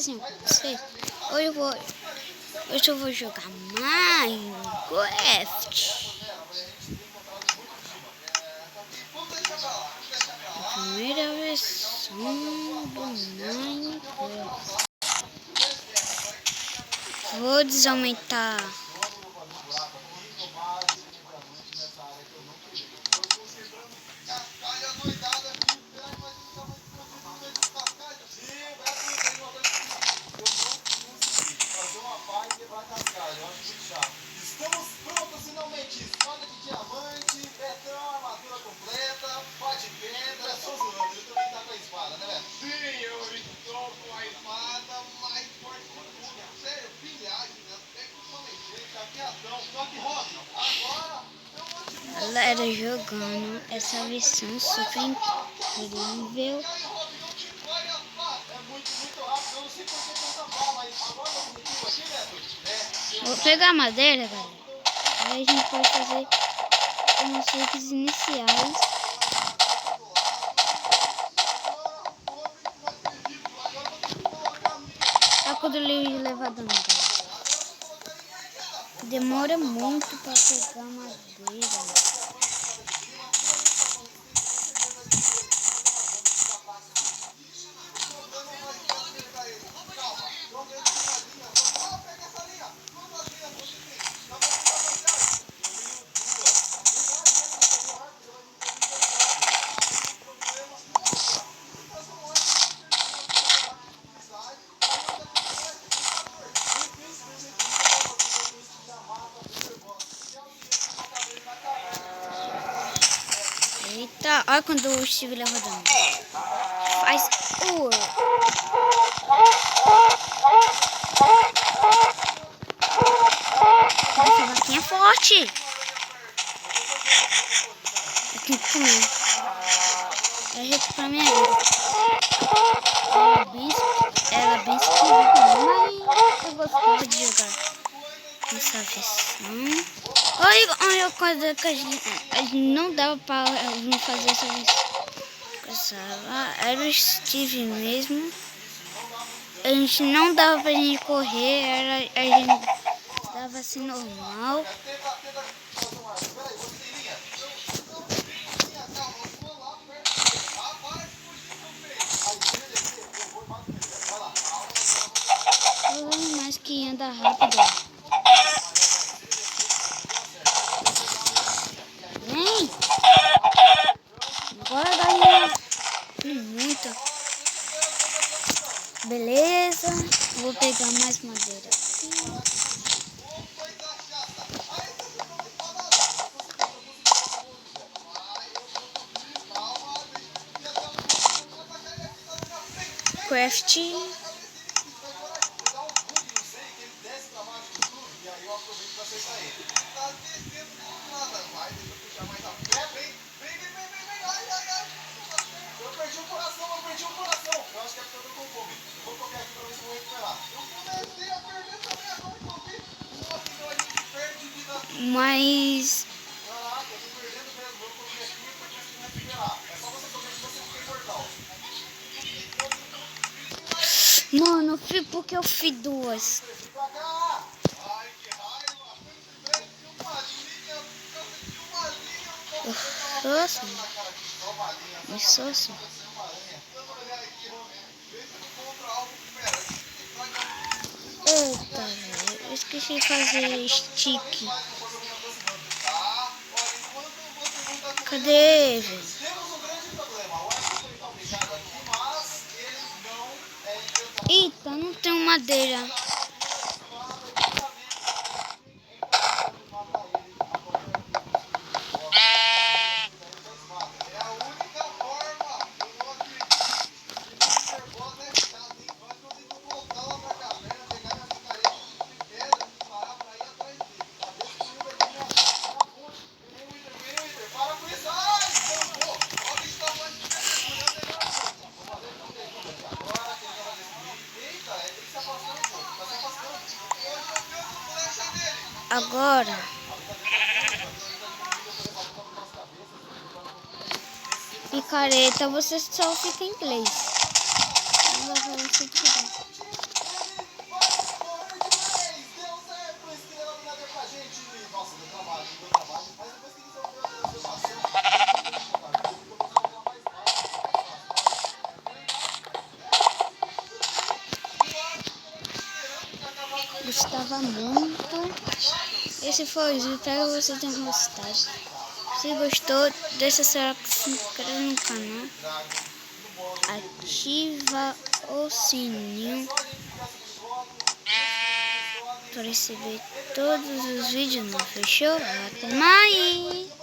cafezinho com vocês. Hoje eu vou jogar Minecraft. A primeira versão do Minecraft. Vou desaumentar. Estamos prontos finalmente. Espada de diamante, Betão, armadura completa, pá de pedra. Só zoando, ele também tá com a espada, né, velho? Sim, eu estou com a espada mais forte do mundo. Sério, pilhagem, né? Pega totalmente, chapeadão. Só que, Robin, agora eu vou te mostrar. Galera, jogando essa versão super incrível. É muito rápido. Eu não sei por que tanta bala, mas agora o objetivo aqui, Beto, Vou pegar madeira, galera. Aí a gente pode fazer uns truques iniciais. Só quando ele levar dano, galera. Demora muito pra pegar madeira. Eita, olha quando o Steve leva dano. Faz. Essa vaquinha é forte. Eu tenho que comer. Eu recuperar minha vida. Ela é bem esquisita, mas eu gostava de jogar nessa versão. Olha a coisa que a gente não dava pra fazer essa versão. Era o Steve mesmo. A gente não dava pra gente correr, a gente dava assim normal. Mais que anda rápido. Vem! Agora dá muita. Beleza. Vou pegar mais madeira. Craft. Eu perdi o coração. Eu acho que é porque eu tô com fome. Eu vou comer aqui pra ver se eu vou recuperar. Eu comecei a perder também agora que eu vi. Nossa, então a gente perde vida. Mas... Caraca, eu tô perdendo mesmo. Eu comi aqui e tô conseguindo recuperar. É só você comer que você fica imortal. Mano, porque eu fiz duas. Pra cá! Ai, que raiva! Nossa. Isso. Eita, velho. Eu esqueci de fazer stick. Cadê, velho? Eita, não tenho madeira. Agora, picareta, você só fica em inglês. Não vai você tirar. ajudava muito. Esse foi o vídeo, espero que você tenha gostado. Se gostou, deixa seu like, se inscreve no canal, ativa o sininho para receber todos os vídeos novos, fechou? Até mais!